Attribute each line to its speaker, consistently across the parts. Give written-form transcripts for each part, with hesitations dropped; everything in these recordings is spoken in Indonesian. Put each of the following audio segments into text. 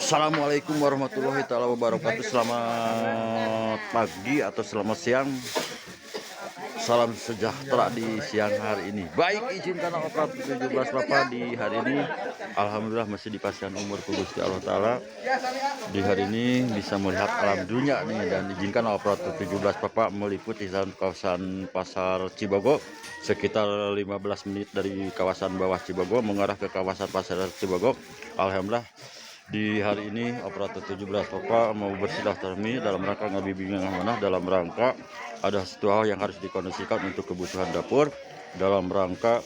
Speaker 1: Assalamualaikum warahmatullahi wabarakatuh. Selamat pagi atau selamat siang. Salam sejahtera di siang hari ini. Baik, izinkan operator 17 Bapak di hari ini. Alhamdulillah masih dipasang umur Gusti Allah Ta'ala. Di hari ini bisa melihat alam dunia nih. Dan izinkan operator 17 Bapak meliputi kawasan pasar Cibogo. Sekitar 15 menit dari kawasan bawah Cibogo mengarah ke kawasan pasar Cibogo. Alhamdulillah di hari ini operator 17 Bapak mau bersilaturahmi dalam rangka ngabimbing amanah, dalam rangka ada satu hal yang harus dikondisikan untuk kebutuhan dapur, dalam rangka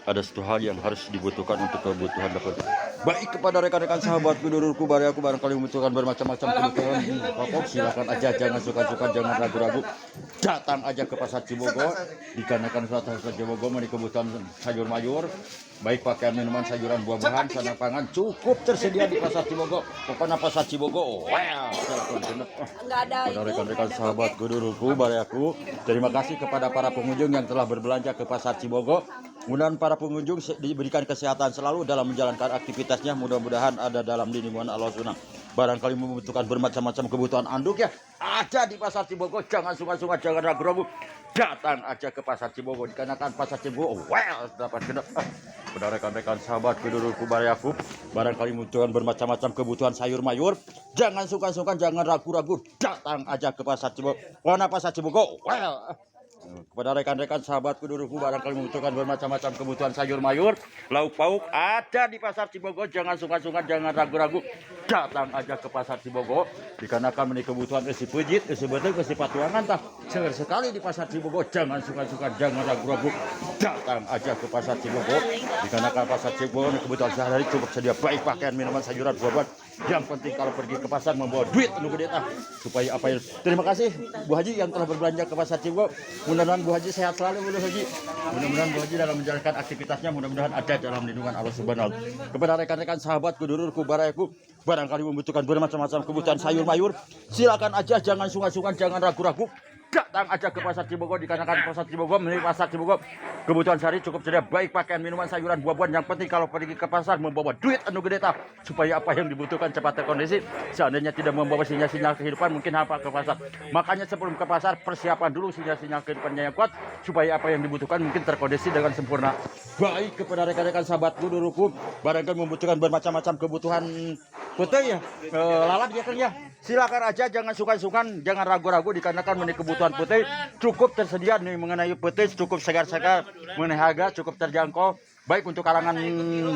Speaker 1: ada satu hal yang harus dibutuhkan untuk kebutuhan dapur. Baik, kepada rekan-rekan sahabatku, dulurku, bariaku, barangkali membutuhkan bermacam-macam kebutuhan pokok, silakan aja, jangan suka-suka, jangan ragu-ragu, datang aja ke pasar Cibogo. Dikarenakan pasar Cibogo memiliki kebutuhan sayur mayur, baik pakaian, minuman, sayuran, buah-buahan, sandang pangan cukup tersedia di pasar Cibogo. Pokoknya pasar Cibogo, wow, pada rekan-rekan sahabatku, dulurku, bariaku, terima kasih kepada para pengunjung yang telah berbelanja ke pasar Cibogo. Mudah-mudahan para pengunjung diberikan kesehatan selalu dalam menjalankan aktivitasnya. Mudah-mudahan ada dalam lindungan Allah Subhanahu. Barangkali membutuhkan bermacam-macam kebutuhan anduk ya, ada di pasar Cibogo. Jangan sungkan-sungkan, jangan ragu-ragu, datang aja ke pasar Cibogo. Dikarenakan pasar Cibogo, well, dapat genap. Pada rekan-rekan sahabat, kedulurku, bariaku, barangkali membutuhkan bermacam-macam kebutuhan sayur mayur, jangan sungkan-sungkan, jangan ragu-ragu, datang aja ke pasar Cibogo. Warna pasar Cibogo, well. Kepada rekan-rekan sahabatku, dulurku, barangkali membutuhkan bermacam-macam kebutuhan sayur mayur, lauk pauk, ada di pasar Cibogo. Jangan sungkan-sungkan, jangan ragu-ragu, datang aja ke pasar Cibogo. Dikarenakan memiliki kebutuhan isi pejit, isi betul, isi patuangan, tak seger sekali di pasar Cibogo. Jangan sungkan-sungkan, jangan ragu-ragu, datang aja ke pasar Cibogo. Dikarenakan pasar Cibogo kebutuhan sehari-hari cukup sedia, baik pakaian, minuman, sayuran, buah-buahan. Yang penting kalau pergi ke pasar membawa duit nunggu deta supaya apa ya. Terima kasih Bu Haji yang telah berbelanja ke pasar Cibogo. Mudah-mudahan Bu Haji sehat selalu, Bu Haji. Mudah-mudahan Bu Haji dalam menjalankan aktivitasnya, mudah-mudahan ada dalam lindungan Allah Subhanahu. Kepada rekan-rekan sahabatku, dulurku, bariaku, barangkali membutuhkan bermacam-macam kebutuhan sayur mayur, silakan aja, jangan sungkan-sungkan, jangan ragu-ragu, datang aja ke pasar Cibogo. Dikarenakan pasar Cibogo menjadi pasar Cibogo kebutuhan sehari cukup sedia, baik pakaian, minuman, sayuran, buah-buahan. Yang penting kalau pergi ke pasar membawa duit anu gede tah, supaya apa yang dibutuhkan cepat terkondisi. Seandainya tidak membawa sinyal-sinyal kehidupan, mungkin apa ke pasar. Makanya sebelum ke pasar persiapan dulu sinyal-sinyal kehidupannya yang kuat, supaya apa yang dibutuhkan mungkin terkondisi dengan sempurna. Baik, kepada rekan-rekan sahabatku, dulurku, barangkali membutuhkan bermacam-macam kebutuhan putih ya, lalat ya kan ya. Silakan aja, jangan sungkan-sungkan, jangan ragu-ragu, dikarenakan mengenai kebutuhan putih cukup tersedia nih. Mengenai putih cukup segar-segar, mengenai harga cukup terjangkau, baik untuk kalangan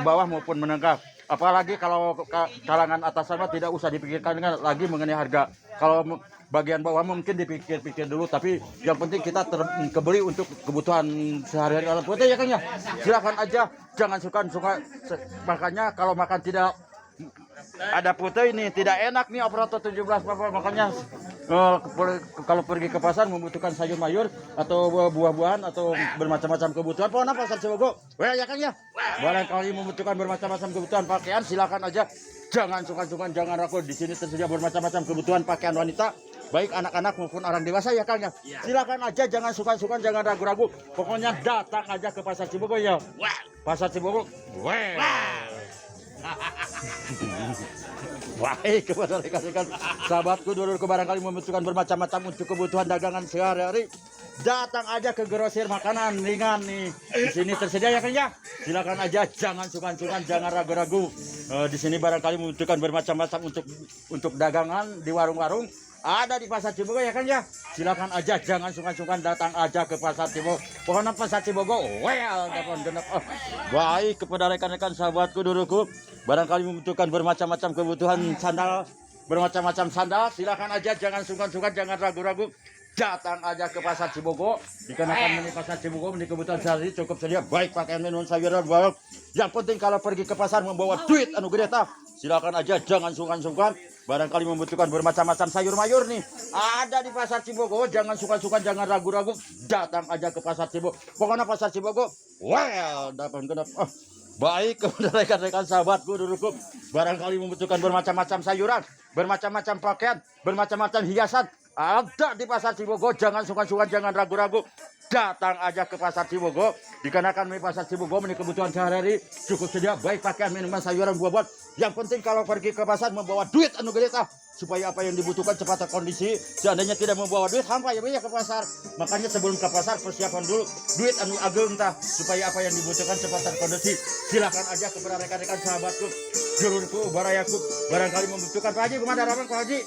Speaker 1: bawah maupun menengah. Apalagi kalau kalangan atas sana tidak usah dipikirkan lagi mengenai harga. Kalau bagian bawah mungkin dipikir-pikir dulu, tapi yang penting kita kebeli untuk kebutuhan sehari-hari dalam putih ya kan ya. Silakan aja, jangan suka-suka. Makanya kalau makan tidak ada putih ini tidak enak nih operator 17 Bapak. Makanya kalau pergi ke pasar membutuhkan sayur mayur atau buah-buahan atau bermacam-macam kebutuhan, pokoknya pasar Cibogo, well ya kan ya. Barangkali membutuhkan bermacam-macam kebutuhan pakaian, silakan aja, jangan sungkan-sungkan, jangan ragu. Di sini tersedia bermacam-macam kebutuhan pakaian wanita, baik anak-anak maupun orang dewasa ya kan ya. Silakan aja, jangan sungkan-sungkan, jangan ragu-ragu, pokoknya datang aja ke pasar Cibogo ya. Pasar Cibogo, baik, kepada rekan-rekan sahabatku, dulurku, barangkali membutuhkan bermacam-macam untuk kebutuhan dagangan sehari-hari, datang aja ke grosir makanan ringan nih. Di sini tersedia ya kan ya. Silakan aja, jangan sungkan-sungkan, jangan ragu-ragu. Di sini barangkali membutuhkan bermacam-macam untuk dagangan di warung-warung, ada di pasar Cibogo ya kan ya. Silakan aja, jangan sungkan-sungkan, datang aja ke pasar Cibogo. Pokoknya pasar Cibogo, well, dapat genap. Baik, kepada rekan-rekan sahabatku, dulurku, barangkali membutuhkan bermacam-macam kebutuhan sandal, bermacam-macam sandal, silakan aja, jangan sungkan-sungkan, jangan ragu-ragu, datang aja ke pasar Cibogo. Dikarenakan di pasar Cibogo menjadi kebutuhan sehari cukup sedia, baik pakaian, minuman, sayuran, buah. Yang penting kalau pergi ke pasar membawa duit anu gede tah, silakan aja, jangan sungkan-sungkan. Barangkali membutuhkan bermacam-macam sayur mayur nih, ada di pasar Cibogo. Jangan sungkan-sungkan, jangan ragu-ragu, datang aja ke pasar Cibogo. Pokoknya pasar Cibogo, well, dapat genap. Baik, kepada rekan-rekan sahabatku, dulurku, barangkali membutuhkan bermacam-macam sayuran, bermacam-macam pakaian, bermacam-macam hiasan, ada di Pasar Cibogo. Jangan sungkan-sungkan, jangan ragu-ragu. Datang aja ke Pasar Cibogo. Dikarenakan di Pasar Cibogo ini kebutuhan sehari-hari cukup sedia, baik pakaian, minuman, sayuran, buah-buahan. Yang penting kalau pergi ke pasar membawa duit anu gede tah, supaya apa yang dibutuhkan cepat terkondisi. Seandainya tidak membawa duit, hampa ya ke pasar. Makanya sebelum ke pasar persiapan dulu duit anu ageng tah, supaya apa yang dibutuhkan cepat terkondisi. Silakan aja kepada rekan-rekan sahabatku, dulurku, barayaku, barangkali membutuhkan. Pak Haji, kemana Pak Haji?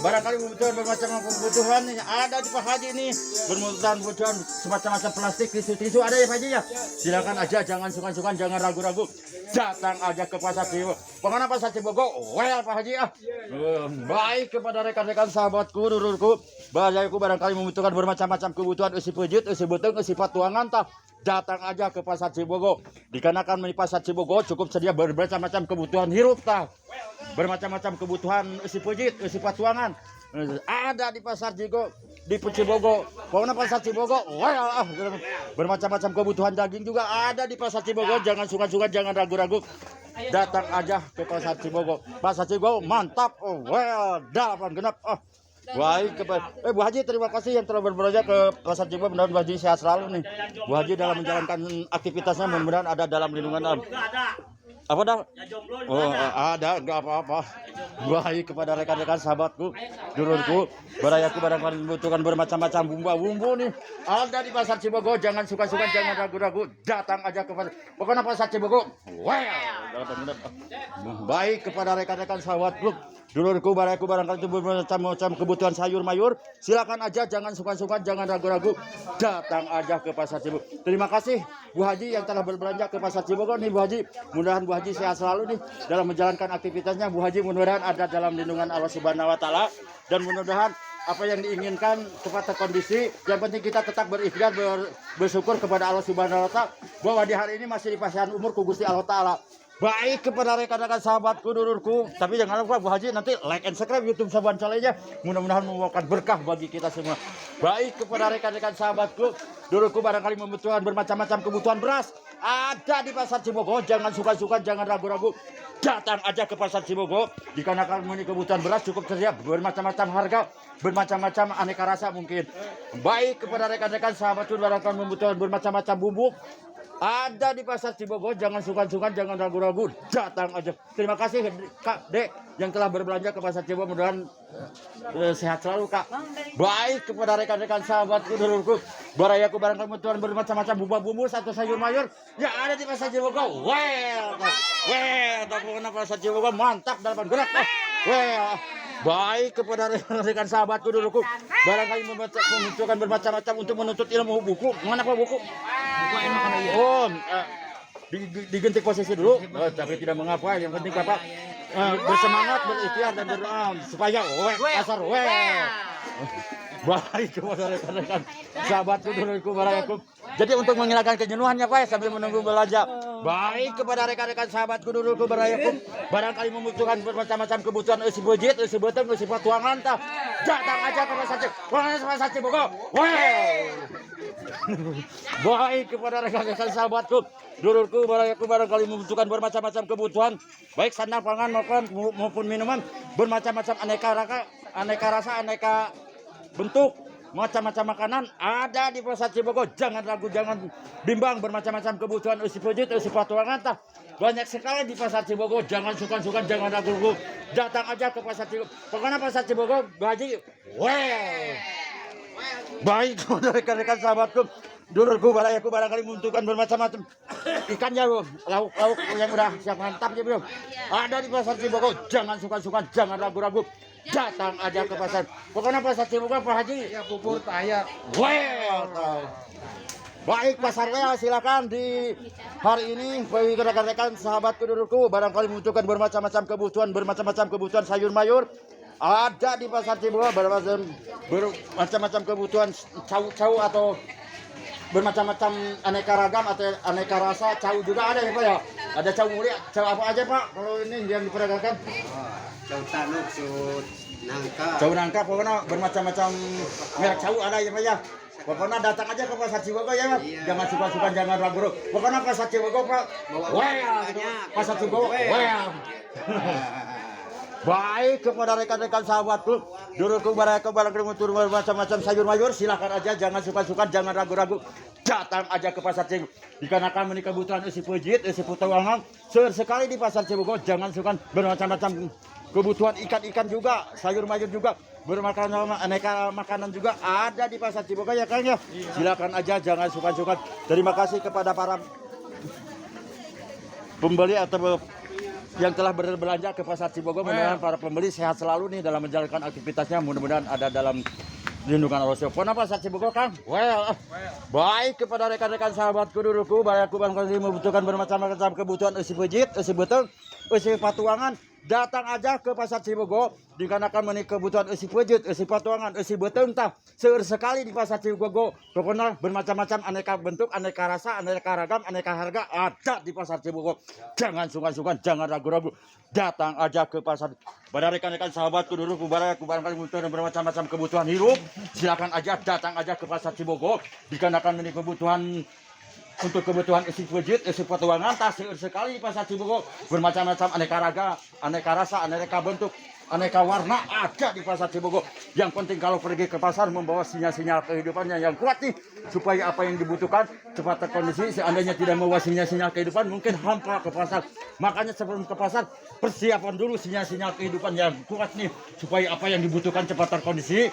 Speaker 1: Barangkali membutuhkan bermacam kebutuhan ada di Pak Haji ini. Kebutuhan semacam-macam plastik, tisu-tisu ada ya Pak Haji ya. Silakan aja, jangan sungkan-sungkan, jangan ragu-ragu. Datang aja ke Pasar Cibogo. Bagaimana Pasar Cibogo? Well Pak Haji ah. Baik kepada rekan-rekan sahabatku, dulurku, barayaku, barangkali membutuhkan bermacam-macam kebutuhan usi pejit, usi beteng, usi patuangan tah. Datang aja ke Pasar Cibogo. Dikarenakan di Pasar Cibogo cukup sedia bermacam-macam kebutuhan hirup tah. Bermacam-macam kebutuhan usi pejit, usi patuangan. Ada di Pasar Cibogo. Di Cibogo, pokoknya Pasar Cibogo, wah, bermacam-macam kebutuhan daging juga ada di Pasar Cibogo. Jangan sungkan-sungkan, jangan ragu-ragu. Datang aja ke Pasar Cibogo. Pasar Cibogo mantap, well, 8 genap. Baik, Bu Haji, terima kasih yang telah berbelanja ke Pasar Cibogo. Mudah-mudahan Bu Haji sehat selalu nih. Bu Haji dalam menjalankan aktivitasnya mudah-mudahan ada dalam lindungan alam. Apa dah? Oh, ada, enggak apa-apa. Baik kepada rekan-rekan sahabatku, dulurku, barayaku, barangkali membutuhkan bermacam-macam bumbu-bumbu nih. Ada di Pasar Cibogo, jangan suka-suka, jangan ragu-ragu. Datang aja ke Pasar. Pokoknya Pasar Cibogo. Baik kepada rekan-rekan sahabatku, dulurku, barayaku, barangkali bermacam-macam kebutuhan sayur mayur. Silakan aja, jangan suka-suka, jangan ragu-ragu. Datang aja ke Pasar Cibogo. Terima kasih Bu Haji yang telah berbelanja ke Pasar Cibogo nih Bu Haji. Mudah-mudahan Bu Haji sehat selalu nih dalam menjalankan aktivitasnya. Bu Haji mudah-mudahan ada dalam lindungan Allah Subhanahu wa taala, dan mudah-mudahan apa yang diinginkan cepat terkondisi. Yang penting kita tetap berikhtiar, bersyukur kepada Allah Subhanahu wa taala bahwa di hari ini masih dipasihkan umur ku Gusti Allah taala. Baik kepada rekan-rekan sahabatku, dulurku, tapi jangan lupa Bu Haji nanti like and subscribe YouTube Saban Calenya. Mudah-mudahan membawakan berkah bagi kita semua. Baik kepada rekan-rekan sahabatku, dulurku, barangkali membutuhkan bermacam-macam kebutuhan beras ada di Pasar Cibogo. Jangan suka-suka, jangan ragu-ragu. Datang aja ke Pasar Cibogo. Dikarenakan ini kebutuhan beras cukup tersedia, bermacam-macam harga, bermacam-macam aneka rasa mungkin. Baik kepada rekan-rekan sahabatku, barangkali membutuhkan bermacam-macam bumbu ada di Pasar Cibogo. Jangan sungkan-sungkan, jangan ragu-ragu. Datang aja. Terima kasih Kak Dek yang telah berbelanja ke Pasar Cibogo. Mudah-mudahan sehat selalu Kak. Baik kepada rekan-rekan sahabatku, dulurku, barayaku, barangkali membutuhkan bermacam-macam bumbu-bumbu atau sayur mayur yang ada di Pasar Cibogo. Pokoknya Pasar Cibogo mantap, 8 gerak. Baik kepada rekan-rekan sahabatku, dulurku, barangkali membutuhkan bermacam-macam untuk menuntut ilmu buku. Mana Pak buku? Oh, diganti posisi dulu, tapi tidak mengapa. Yang penting Bapak bersemangat, berikhtiar dan berdoa supaya pasar baik kepada rekan-rekan sahabatku, dulurku, barayaku. Jadi untuk menghilangkan kejenuhannya Pak sambil menunggu belanja. Baik kepada rekan-rekan sahabatku, dulurku, barayaku, barangkali membutuhkan bermacam-macam kebutuhan usi budget, usi beteng, usi patuangan tah. Datang aja ke Pasar Cibogo. Baik kepada rekan-rekan sahabatku, dulurku, barayaku, barangkali membutuhkan bermacam-macam kebutuhan baik sandang pangan maupun minuman, bermacam-macam aneka rasa, aneka bentuk, macam-macam makanan ada di Pasar Cibogo. Jangan ragu, jangan bimbang, bermacam-macam kebutuhan usi pejit, usi patuangan tah. Banyak sekali di Pasar Cibogo. Jangan sukan-sukan, jangan ragu-ragu. Datang aja ke Pasar Cibogo. Pokoknya Pasar Cibogo, Bu Haji, baik kepada rekan-rekan sahabatku, dulurku, barayaku, barangkali membutuhkan bermacam-macam ikannya, lauk-lauk yang udah siap mantap ya belum. Ada di Pasar Cibogo. Jangan sukan-sukan, jangan ragu-ragu. Datang aja ke pasar. Pokoknya Pasar Cibogo Pak Haji. Ya bubur ayam. Baik pasarnya silakan di hari ini bagi rekan-rekan sahabatku, dulurku, barangkali membutuhkan bermacam-macam kebutuhan sayur mayur ada di Pasar Cibogo. Bermacam-macam kebutuhan cau atau bermacam-macam aneka ragam atau aneka rasa. Cau juga ada ya Pak ya. Ada cau mulia, cau apa aja Pak kalau ini yang diperdagangkan?
Speaker 2: Cau tanuk, nangka.
Speaker 1: Cau nangka, pokoknya bermacam-macam merek cau ada ya Pak ya. Pokoknya datang aja ke Pasar Cibogo ya Pak.
Speaker 2: Iya.
Speaker 1: Jangan suka-suka, jangan ragu-ragu. Pokoknya Pasar Cibogo Pak. Pasar Cibogo. Baik kepada rekan-rekan sahabatku, dulurku barayaku barang bermacam-macam sayur mayur, silakan aja, jangan suka-suka, jangan ragu-ragu. Datang aja ke pasar Cibogor. Dikarenakan menikah kebutuhan isi pejit, isi petualangan, sekali di pasar Cibogor, jangan suka bermacam-macam kebutuhan ikan-ikan juga, sayur mayur juga, bermakanan aneka makanan juga ada di pasar Cibogor ya Kang ya. Silakan aja, jangan suka-suka. Terima kasih kepada para pembeli atau yang telah berbelanja ke pasar Cibogor. Mudah-mudahan para pembeli sehat selalu nih dalam menjalankan aktivitasnya. Mudah-mudahan ada dalam lindungan Allah Subhanahu pasar Cibogor Kang. Baik kepada rekan-rekan sahabatku duluku, barayaku barangkali membutuhkan bermacam-macam kebutuhan isi pejit, isi betul, isi patuangan. Datang aja ke pasar Cibogor dikarenakan menikah kebutuhan isi pejit, isi patuangan, isi betul entah sekali di pasar Cibogor. Pokoknya bermacam-macam aneka bentuk, aneka rasa, aneka ragam, aneka harga ada di pasar Cibogor. Jangan sungkan-sungkan, jangan ragu-ragu. Datang aja ke pasar. Pada rekan-rekan sahabatku dulu, barayaku barangkali membutuhkan bermacam-macam kebutuhan hidup. Silakan aja, datang aja ke pasar Cibogor dikarenakan menikah kebutuhan untuk kebutuhan isi pejit, isi petualangan, tas sekali di pasar Cibogor. Bermacam-macam aneka raga, aneka rasa, aneka bentuk, aneka warna ada di pasar Cibogor. Yang penting kalau pergi ke pasar membawa sinyal-sinyal kehidupannya yang kuat nih, supaya apa yang dibutuhkan cepat terkondisi. Seandainya tidak membawa sinyal-sinyal kehidupan, mungkin hampa ke pasar. Makanya sebelum ke pasar, persiapan dulu sinyal-sinyal kehidupan yang kuat nih, supaya apa yang dibutuhkan cepat terkondisi.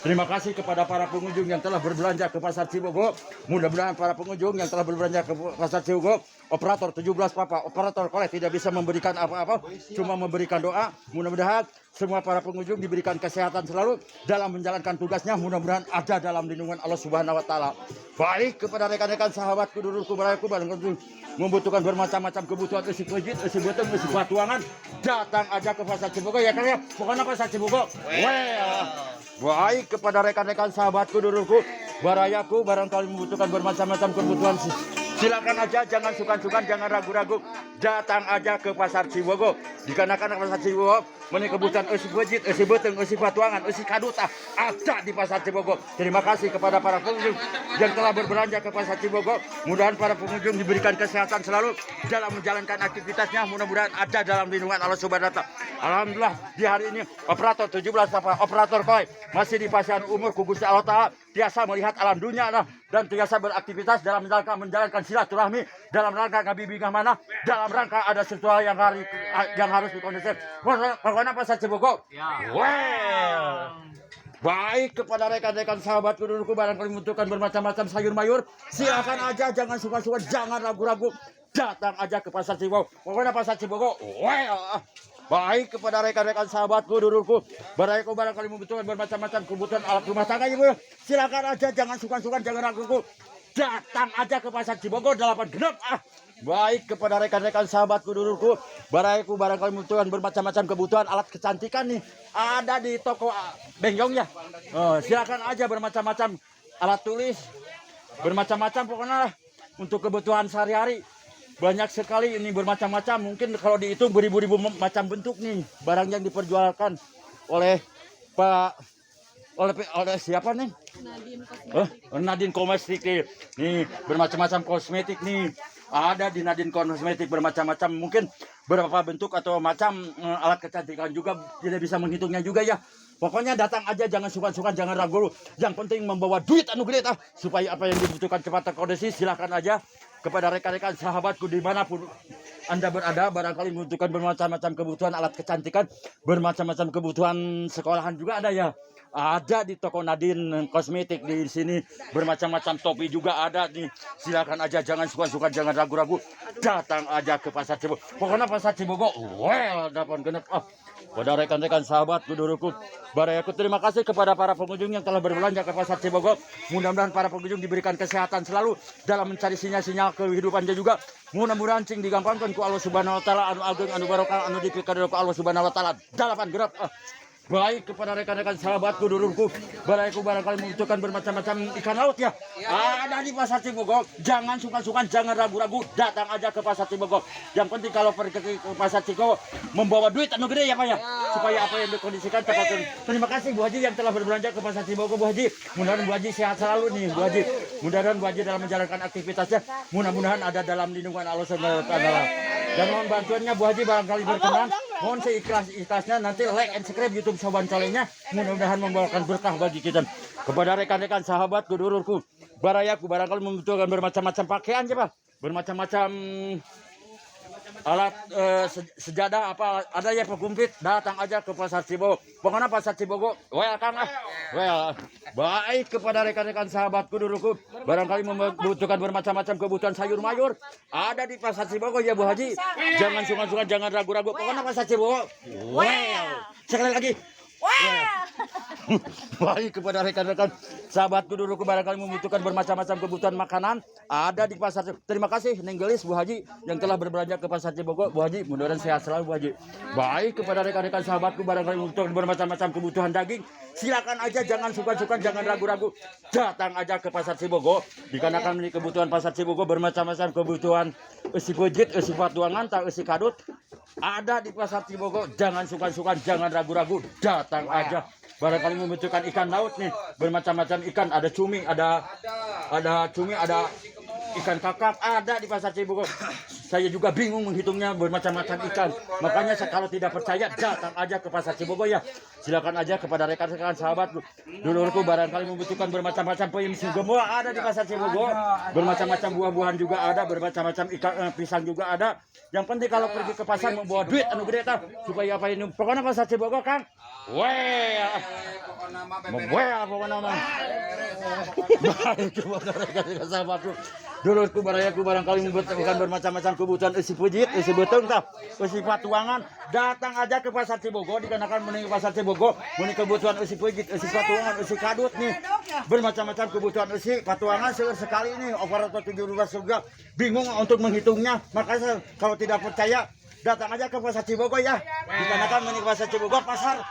Speaker 1: Terima kasih kepada para pengunjung yang telah berbelanja ke pasar Cibogor. Mudah-mudahan para pengunjung yang telah berbelanja ke pasar Cibogor, operator 17 Papa, operator kolek tidak bisa memberikan apa-apa, cuma memberikan doa. Mudah-mudahan semua para pengunjung diberikan kesehatan selalu dalam menjalankan tugasnya. Mudah-mudahan ada dalam lindungan Allah Subhanahu wa taala. Baik kepada rekan-rekan sahabatku dulurku barayaku barangkali membutuhkan bermacam-macam kebutuhan isi pejit, isi betul, isi patuangan, datang aja ke pasar Cibogor ya Kang ya. Pokoknya pasar Cibogor. Baik kepada rekan-rekan sahabatku dulurku barayaku barangkali membutuhkan bermacam-macam kebutuhan, silakan aja, jangan sungkan-sungkan, jangan ragu-ragu. Datang aja ke pasar Cibogor dikarenakan pasar Cibogor menikah kebutuhan isi pejit, isi betul, isi patuangan, isi kaduta ada di pasar Cibogor. Terima kasih kepada para pengunjung yang telah berbelanja ke pasar Cibogor. Mudah-mudahan para pengunjung diberikan kesehatan selalu dalam menjalankan aktivitasnya. Mudah-mudahan ada dalam lindungan Allah Subhanahu wa taala. Alhamdulillah di hari ini operator 17 Papa, operator koi masih di pasar umur Gusti Allah taala, biasa melihat alam dunia dan biasa beraktivitas dalam menjalankan silaturahmi dalam rangka ngabibingah mana, dalam rangka ada sesuatu yang harus dikondisikan. Pokoknya pasar Cibogor. Baik kepada rekan-rekan sahabatku duluku barangkali membutuhkan bermacam-macam sayur mayur, silakan aja, jangan suka-suka, jangan ragu-ragu. Datang aja ke pasar Cibogor. Pokoknya pasar Cibogor. Baik kepada rekan-rekan sahabatku duluku barayaku barangkali membutuhkan bermacam-macam kebutuhan alat rumah tangga ibu, silakan aja, jangan suka-suka, jangan ragu-ragu. Datang aja ke pasar Cibogor 8 genep. Baik kepada rekan-rekan sahabatku duluku barayaku barangkali membutuhkan bermacam-macam kebutuhan alat kecantikan nih, ada di toko Bengyong ya. Silakan aja bermacam-macam alat tulis, bermacam-macam pokoknya untuk kebutuhan sehari-hari. Banyak sekali ini bermacam-macam, mungkin kalau dihitung beribu-ribu macam bentuk nih barang yang diperjualkan oleh oleh siapa nih? Nadine Kosmetik nih bermacam-macam kosmetik nih. Ada di Nadine Kosmetik bermacam-macam, mungkin beberapa bentuk atau macam alat kecantikan juga, tidak bisa menghitungnya juga ya. Pokoknya datang aja, jangan suka-suka, jangan ragu. Yang penting membawa duit anu gede supaya apa yang dibutuhkan cepat terkondisi. Silahkan aja kepada rekan-rekan sahabatku dimanapun Anda berada, barangkali membutuhkan bermacam-macam kebutuhan alat kecantikan, bermacam-macam kebutuhan sekolahan juga ada ya. Ada di toko Nadine Kosmetik di sini, bermacam-macam topi juga ada nih. Silakan aja, jangan suka-suka, jangan ragu-ragu. Datang aja ke pasar Cibogor. Pokoknya pasar Cibogor, dapat genep. Pada rekan-rekan sahabat duluku barayaku, terima kasih kepada para pengunjung yang telah berbelanja ke pasar Cibogor. Mudah-mudahan para pengunjung diberikan kesehatan selalu dalam mencari sinyal-sinyal kehidupannya juga. Mudah-mudahan cing digampangkan ku Allah Subhanahu wa taala, anu ageng anu barokah anu dipikareun ku Allah Subhanahu wa taala. Dalapan gerap. Baik kepada rekan-rekan sahabatku duluku barayaku barangkali membutuhkan bermacam-macam ikan laut ya. Ada di pasar Cibogor. Jangan suka-suka, jangan ragu-ragu. Datang aja ke pasar Cibogor. Yang penting kalau pergi ke pasar Cibogor membawa duit anu gede ya Pak ya. Supaya apa yang dikondisikan tepat. Terima kasih Bu Haji yang telah berbelanja ke pasar Cibogor Bu Haji. Mudah-mudahan Bu Haji sehat selalu nih Bu Haji. Mudah-mudahan Bu Haji dalam menjalankan aktivitasnya. Mudah-mudahan ada dalam lindungan Allah Subhanahu wa taala. Dan mohon bantuannya Bu Haji barangkali berkenan mohon seikhlas-ikhlasnya nanti like and subscribe YouTube Soban Colengnya. Mudah-mudahan membawakan berkah bagi kita. Kepada rekan-rekan sahabat dulurku, barayaku barangkali membutuhkan bermacam-macam pakaian coba, bermacam-macam alat sejadah apa ada ya pekumplit, datang aja ke Pasar Cibogo. Pokoknya Pasar Cibogo welcome lah. Well, baik kepada rekan-rekan sahabatku duluku, barangkali membutuhkan bermacam-macam kebutuhan sayur mayur ada di Pasar Cibogo ya Bu Haji. Jangan sungkan-sungkan, jangan ragu-ragu. Pokoknya Pasar Cibogo. Well, sekali lagi. Baik kepada rekan-rekan sahabatku duluku, barangkali membutuhkan bermacam-macam kebutuhan makanan ada di Pasar Cibogo. Terima kasih Neng Gelis Bu Haji yang telah berbelanja ke Pasar Cibogo. Bu Haji mudah-mudahan sehat selalu Bu Haji. Baik kepada rekan-rekan sahabatku, barangkali membutuhkan bermacam-macam kebutuhan daging, silakan aja, jangan sungkan-sungkan, jangan ragu-ragu, datang aja ke Pasar Cibogo. Dikarenakan ini kebutuhan Pasar Cibogo bermacam-macam kebutuhan isi pujit, isi patuangan, tak isi kadut ada di Pasar Cibogo. Jangan sungkan-sungkan, jangan ragu-ragu, datang aja. Barangkali membutuhkan ikan laut nih, bermacam-macam ikan, ada cumi, ada cumi, ada ikan kakap, ada di Pasar Cibogo. Saya juga bingung menghitungnya, bermacam-macam ikan. Makanya kalau tidak percaya, datang aja ke Pasar Cibogo ya. Silakan aja kepada rekan-rekan sahabatku dulurku, barangkali membutuhkan bermacam-macam peyem gemboa ada di Pasar Cibogo. Bermacam-macam buah-buahan juga ada, bermacam-macam ikan pisang juga ada. Yang penting kalau pergi ke pasar membawa duit anu gede tah, supaya apa ini? Pokoknya Pasar Cibogo Kang. Pokoknya mah. Baik kepada rekan-rekan sahabatku dulurku, barayaku, barangkali membutuhkan bermacam-macam kebutuhan isi pujit, isi beteng tah, isi patuangan, datang aja ke Pasar Cibogo. Dikarenakan mening Pasar Cibogo mening kebutuhan isi pujit, isi patuangan, isi kadut nih, bermacam-macam kebutuhan isi patuangan sekali ini operator 17 juga bingung untuk menghitungnya. Makanya kalau tidak percaya, datang aja ke Pasar Cibogo ya. Dikarenakan mening Pasar Cibogo pasar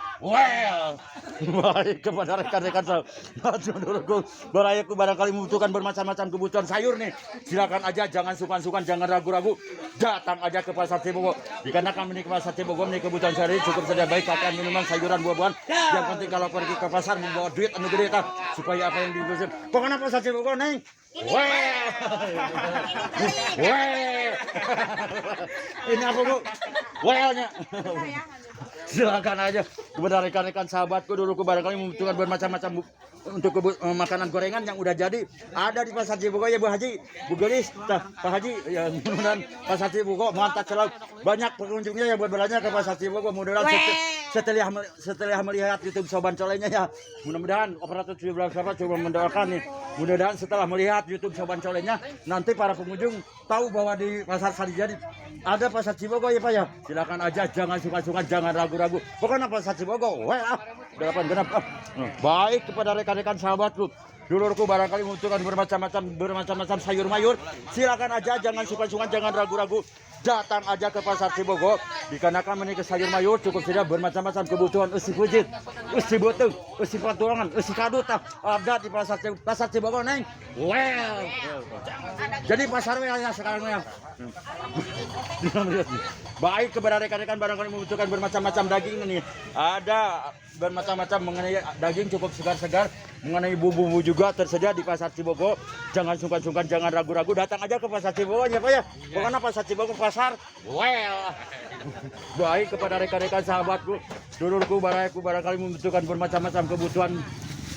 Speaker 1: baik kepada rekan-rekan sahabat dulurku, barayaku, barangkali membutuhkan bermacam-macam kebutuhan sayur nih, silakan aja, jangan sungkan-sungkan, jangan ragu-ragu, datang aja ke Pasar Cibogo. Dikarenakan menik Pasar Cibogo menik kebutuhan sehari cukup saja, baik pakaian, minuman, sayuran, buah-buahan. Yang penting kalau pergi ke pasar membawa duit anu gede tah, supaya apa yang dibutuhkan. Pokoknya Pasar Cibogo neng. Ini apa Bu? Welnya. Silakan aja kepada rekan-rekan sahabatku duluku, barangkali membutuhkan bermacam-macam untuk makanan gorengan yang udah jadi ada di Pasar Cibogo ya Bu Haji, Bu Gelis, Pak Haji ya. Mudah-mudahan Pasar Cibogo mantap selalu, banyak pengunjungnya yang berbelanja ke Pasar Cibogo. Mudah-mudahan setelah melihat YouTube Soban Colengnya ya, mudah-mudahan operator 17 sahabat coba mendoakan nih, mudah-mudahan setelah melihat YouTube Soban Colengnya nanti para pengunjung tahu bahwa di Pasar Sarijadi ada Pasar Cibogo ya Pak ya. Silakan aja, jangan sungkan-sungkan, jangan ragu-ragu. Pokoknya Pasar Cibogo, delapan genap. Baik kepada rekan-rekan sahabatku dulurku, barangkali membutuhkan bermacam-macam sayur mayur, silakan aja, jangan sungkan-sungkan, jangan ragu-ragu, datang aja ke Pasar Cibogo. Dikarenakan menikah sayur mayur cukup saja, bermacam-macam kebutuhan isi pujit, isi beteng, isi patuangan, isi kadut ada di Pasar Cibogo neng. Jadi pasar ya sekarang ya. Baik kepada rekan-rekan, barangkali membutuhkan bermacam-macam daging ini, ada bermacam-macam mengenai daging cukup segar-segar, mengenai bumbu-bumbu juga tersedia di Pasar Cibogo. Jangan sungkan-sungkan, jangan ragu-ragu, datang aja ke Pasar Cibogo ya Pak ya. Pokoknya Pasar Cibogo pasar baik kepada rekan-rekan sahabatku dulurku, barayaku, barangkali membutuhkan bermacam-macam kebutuhan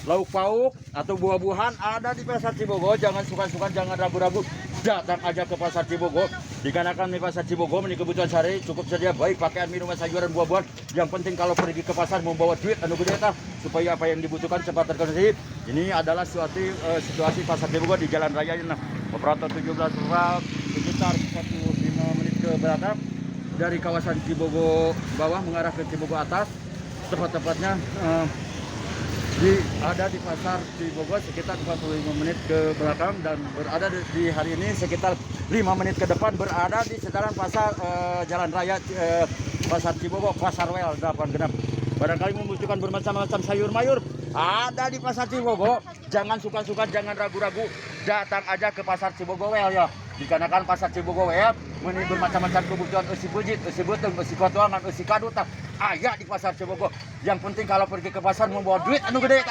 Speaker 1: lauk pauk atau buah-buahan ada di Pasar Cibogo. Jangan sungkan-sungkan, jangan ragu-ragu, datang aja ke Pasar Cibogo. Dikarenakan di Pasar Cibogo ini kebutuhan sehari cukup saja, baik pakaian, minuman, sayuran, buah-buahan. Yang penting kalau pergi ke pasar membawa duit anu gede tah, supaya apa yang dibutuhkan cepat terkonsumsi. Ini adalah situasi Pasar Cibogo di Jalan Raya ini. Operator 17 sekitar 45 menit ke belakang dari kawasan Cibogo bawah mengarah ke Cibogo atas, tepat-tepatnya ada di Pasar Cibogo sekitar 45 menit ke belakang, dan berada di hari ini sekitar 5 menit ke depan berada di sekitaran pasar Jalan Raya Pasar Cibogo, Pasar Well 8 genap. Barangkali membutuhkan bermacam-macam sayur mayur ada di Pasar Cibogo. Jangan suka-suka, jangan ragu-ragu, datang aja ke Pasar Cibogo Well ya. Dikarenakan Pasar Cibogo Well ini bermacam-macam kebutuhan isi pujit, isi beteng, isi patuangan, isi kadut ayah di Pasar Cibogo. Yang penting kalau pergi ke pasar membawa duit anu gede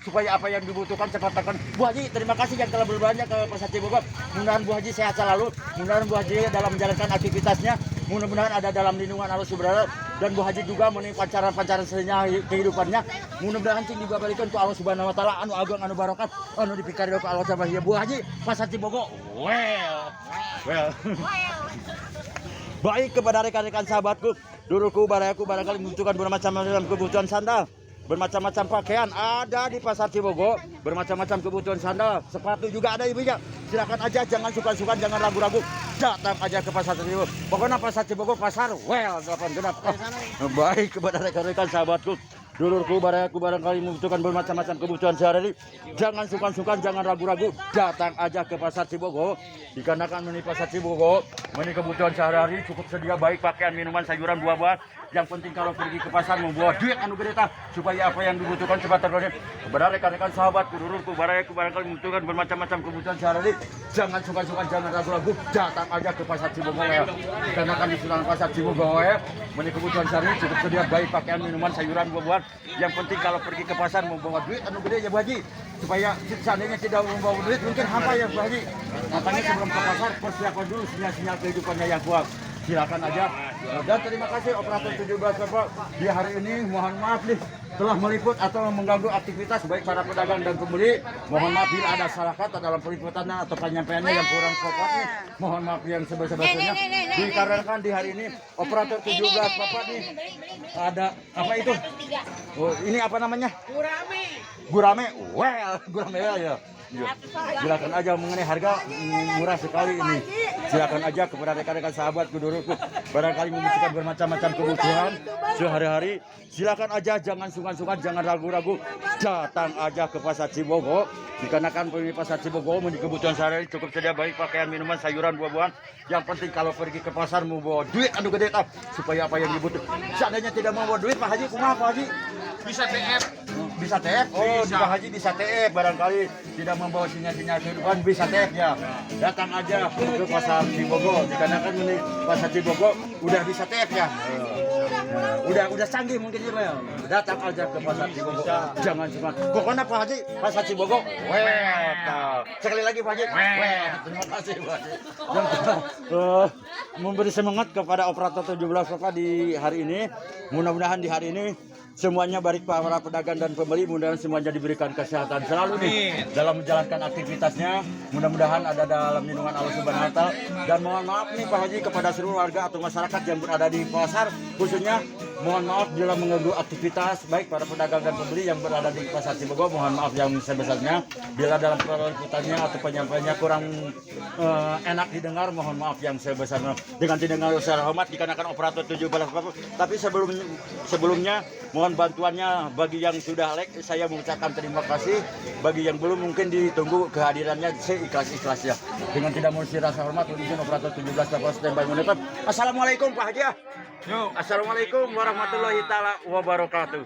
Speaker 1: supaya apa yang dibutuhkan cepat terkon. Bu Haji, terima kasih yang telah berbelanja ke Pasar Cibogo. Mudah-mudahan Bu Haji sehat selalu. Mudah-mudahan Bu Haji dalam menjalankan aktivitasnya, mudah-mudahan ada dalam lindungan Allah Subhanahu. dan Bu Haji juga menih pancaran-pancaran kehidupannya. Mudah-mudahan cing juga balikan ku Allah Subhanahu wa taala anu agung anu barokat anu dipikareun ku Allah Subhanahu ya Bu Haji pasar Cibogo. Well. Baik kepada rekan-rekan sahabatku, dulurku barayaku barangkali membutuhkan bermacam-macam kebutuhan sandal, bermacam-macam pakaian ada di pasar Cibogo, bermacam-macam kebutuhan sandal, sepatu juga ada ibu ya. Silakan aja, jangan suka-suka, jangan ragu-ragu, datang aja ke pasar Cibogo. Pokoknya pasar Cibogo pasar well 8 genap. Baik kepada rekan-rekan sahabatku, dulurku barayaku barangkali membutuhkan bermacam-macam kebutuhan sehari-hari, jangan sukan-sukan, jangan ragu-ragu, datang aja ke pasar Cibogo. Dikarenakan di pasar Cibogo, kebutuhan sehari-hari cukup sedia baik pakaian, minuman, sayuran, buah-buahan. Yang penting kalau pergi ke pasar membawa duit anu gede tah, supaya apa yang dibutuhkan cepat terpenuhi. Kepada rekan-rekan sahabatku, dulurku barayaku barangkali membutuhkan bermacam-macam kebutuhan sehari-hari, jangan sukan-sukan, jangan ragu-ragu, datang aja ke pasar Cibogo ya. Dikarenakan di Sunan pasar Cibogo ya, kebutuhan sehari-hari cukup sedia baik pakaian, minuman, sayuran, buah-buahan. Yang penting kalau pergi ke pasar membawa duit anu gede ya Bu Haji, supaya seandainya tidak membawa duit mungkin hampa ya Bu Haji. Makanya sebelum ke pasar persiapan dulu sinyal-sinyal kehidupannya yang kuat. Silakan aja. Dan terima kasih operator 17 Bapak di hari ini. Mohon maaf nih telah meliput atau mengganggu aktivitas baik para pedagang dan pembeli. Mohon maaf bila ada salah kata dalam peliputannya atau penyampaiannya yang kurang sopan nih. Mohon maaf yang sebesar-besarnya. Dikarenakan di hari ini operator 17 Bapak nih ada apa itu? Oh, ini apa namanya? Gurame. Well, gurame ya. Silakan aja mengenai harga murah sekali ini. Silakan aja kepada rekan-rekan sahabat dulurku barangkali membutuhkan bermacam-macam kebutuhan sehari-hari. Silakan aja, jangan sungkan-sungkan, jangan ragu-ragu, datang aja ke pasar Cibogo. Dikarenakan di pasar Cibogo memiliki kebutuhan sehari-hari cukup sedia baik pakaian, minuman, sayuran, buah-buahan. Yang penting kalau pergi ke pasar mau bawa duit anu gede tah, supaya apa yang dibutuhkan. Seandainya tidak mau bawa duit Pak Haji, kumaha Pak Haji?
Speaker 2: Bisa TF.
Speaker 1: Bisa TF? Oh, di Pak Haji bisa TF. Barangkali tidak membawa sinyal-sinyal kehidupan bisa TF ya. Datang aja ke pasar Cibogo. Dikarenakan ini pasar Cibogo udah bisa TF ya. Udah canggih mungkin ya. Datang aja ke pasar Cibogo. Jangan cuma pokoknya Pak Haji pasar Cibogo. Sekali lagi Pak Haji. Terima kasih Pak Haji. Dan memberi semangat kepada operator 17 Bapak di hari ini. Mudah-mudahan di hari ini semuanya baik para pedagang dan pembeli, mudah-mudahan semuanya diberikan kesehatan selalu nih dalam menjalankan aktivitasnya. Mudah-mudahan ada dalam lindungan Allah Subhanahu wa taala. Dan mohon maaf nih Pak Haji kepada seluruh warga atau masyarakat yang berada di pasar khususnya, mohon maaf bila mengganggu aktivitas baik para pedagang dan pembeli yang berada di pasar Cibogo. Mohon maaf yang sebesarnya bila dalam peliputannya atau penyampaiannya kurang enak didengar, mohon maaf yang sebesarnya. Dengan tidak secara hormat dikarenakan operator 17 Bapak. Tapi sebelumnya mohon bantuannya bagi yang sudah like, saya mengucapkan terima kasih. Bagi yang belum mungkin ditunggu kehadirannya seikhlas-ikhlasnya. Dengan tidak mengurangi rasa hormat, mungkin operator 17 Bapak standby menetap. Assalamualaikum Pak Haji. Assalamualaikum warahmatullahi taala wabarakatuh.